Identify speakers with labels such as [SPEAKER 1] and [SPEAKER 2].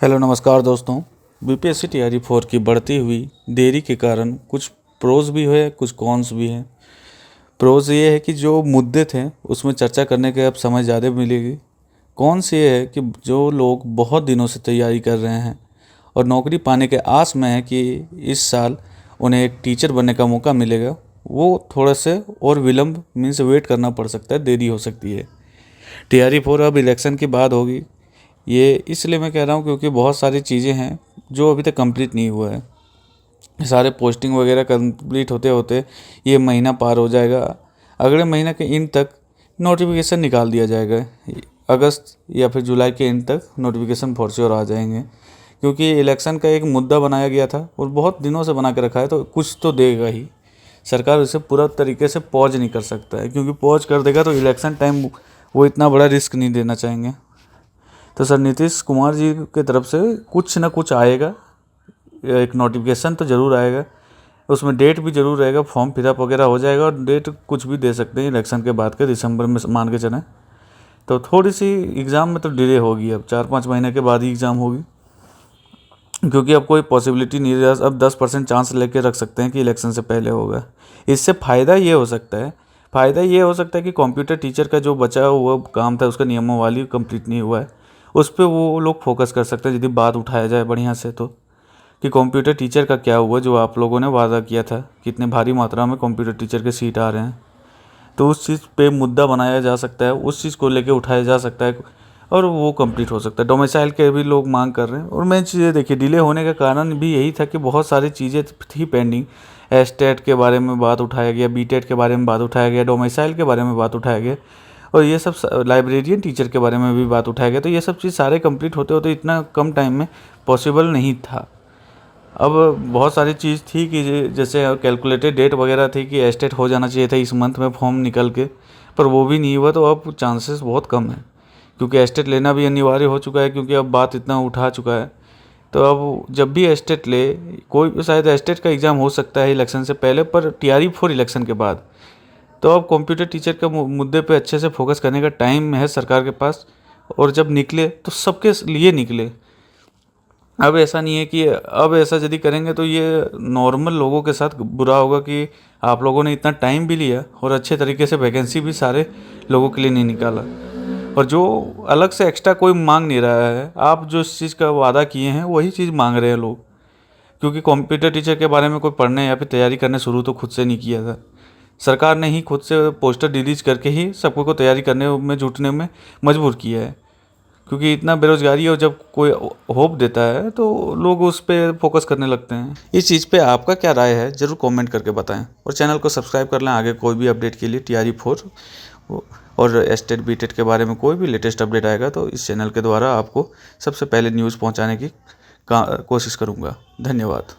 [SPEAKER 1] Hello नमस्कार दोस्तों। BPSC तैयारी 4 की बढ़ती हुई देरी के कारण कुछ प्रोज भी है, कुछ कॉन्स भी हैं। प्रोज ये है कि जो मुद्दे थे उसमें चर्चा करने के अब समय ज़्यादा मिलेगी। कॉन्स ये है कि जो लोग बहुत दिनों से तैयारी कर रहे हैं और नौकरी पाने के आस में है कि इस साल उन्हें एक टीचर बनने का मौका मिलेगा, वो थोड़ा से और विलम्ब मीन्स वेट करना पड़ सकता है, देरी हो सकती है। तैयारी 4 अब इलेक्शन के बाद होगी। ये इसलिए मैं कह रहा हूँ क्योंकि बहुत सारी चीज़ें हैं जो अभी तक कंप्लीट नहीं हुआ है। सारे पोस्टिंग वगैरह कंप्लीट होते होते ये महीना पार हो जाएगा। अगले महीने के एंड तक नोटिफिकेशन निकाल दिया जाएगा। अगस्त या फिर जुलाई के एंड तक नोटिफिकेशन फॉर श्योर आ जाएंगे, क्योंकि इलेक्शन का एक मुद्दा बनाया गया था और बहुत दिनों से बना के रखा है, तो कुछ तो देगा ही। सरकार उसे पूरा तरीके से पॉज नहीं कर सकता है, क्योंकि पॉज कर देगा तो इलेक्शन टाइम वो इतना बड़ा रिस्क नहीं देना चाहेंगे। तो सर नीतीश कुमार जी की तरफ से कुछ ना कुछ आएगा, एक नोटिफिकेशन तो ज़रूर आएगा, उसमें डेट भी ज़रूर रहेगा, फॉर्म फिलअप वगैरह हो जाएगा और डेट कुछ भी दे सकते हैं इलेक्शन के बाद के, दिसंबर में मान के चलें। तो थोड़ी सी एग्ज़ाम में तो डिले होगी, अब 4-5 महीने के बाद ही एग्ज़ाम होगी, क्योंकि अब कोई पॉसिबिलिटी नहीं रहा। अब 10% चांस लेके रख सकते हैं कि इलेक्शन से पहले होगा। इससे फ़ायदा ये हो सकता है कि कंप्यूटर टीचर का जो बचा हुआ काम था, उसका नियमावली कंप्लीट नहीं हुआ है, उस पर वो लोग फोकस कर सकते हैं यदि बात उठाया जाए बढ़िया से। तो कि कंप्यूटर टीचर का क्या हुआ, जो आप लोगों ने वादा किया था, कितने भारी मात्रा में कंप्यूटर टीचर के सीट आ रहे हैं, तो उस चीज़ पे मुद्दा बनाया जा सकता है, उस चीज़ को लेके उठाया जा सकता है और वो कंप्लीट हो सकता है। डोमिसाइल के भी लोग मांग कर रहे हैं। और मेन चीज़ें देखिए, डिले होने का कारण भी यही था कि बहुत सारी चीज़ें थी पेंडिंग। एस्टेट के बारे में बात उठाया गया, बीटेट के बारे में बात उठाया गया, डोमिसाइल के बारे में बात उठाया गया, और ये सब लाइब्रेरियन टीचर के बारे में भी बात उठाया गया। तो ये सब चीज़ सारे कंप्लीट होते होते इतना कम टाइम में पॉसिबल नहीं था। अब बहुत सारी चीज़ थी कि जैसे कैलकुलेटेड डेट वगैरह थी कि एस्टेट हो जाना चाहिए था इस मंथ में फॉर्म निकल के, पर वो भी नहीं हुआ। तो अब चांसेस बहुत कम है, क्योंकि एस्टेट लेना भी अनिवार्य हो चुका है, क्योंकि अब बात इतना उठा चुका है। तो अब जब भी एस्टेट ले कोई, शायद एस्टेट का एग्ज़ाम हो सकता है इलेक्शन से पहले, पर टीआरई 4 इलेक्शन के बाद। तो अब कंप्यूटर टीचर के मुद्दे पे अच्छे से फोकस करने का टाइम है सरकार के पास, और जब निकले तो सबके लिए निकले। अब ऐसा नहीं है कि अब ऐसा यदि करेंगे तो ये नॉर्मल लोगों के साथ बुरा होगा कि आप लोगों ने इतना टाइम भी लिया और अच्छे तरीके से वैकेंसी भी सारे लोगों के लिए नहीं निकाला, और जो अलग से एक्स्ट्रा कोई मांग नहीं रहा है। आप जो इस चीज़ का वादा किए हैं वही चीज़ मांग रहे हैं लोग, क्योंकि कंप्यूटर टीचर के बारे में कोई पढ़ने या फिर तैयारी करने शुरू तो खुद से नहीं किया था। सरकार ने ही खुद से पोस्टर रिलीज करके ही सबको को तैयारी करने में जुटने में मजबूर किया है, क्योंकि इतना बेरोजगारी है, और जब कोई होप देता है तो लोग उस पर फोकस करने लगते हैं। इस चीज़ पे आपका क्या राय है, ज़रूर कमेंट करके बताएं, और चैनल को सब्सक्राइब कर लें आगे कोई भी अपडेट के लिए। टीआरई 4 और एस्टेट बीटेट के बारे में कोई भी लेटेस्ट अपडेट आएगा तो इस चैनल के द्वारा आपको सबसे पहले न्यूज़ पहुंचाने की कोशिश करूंगा। धन्यवाद।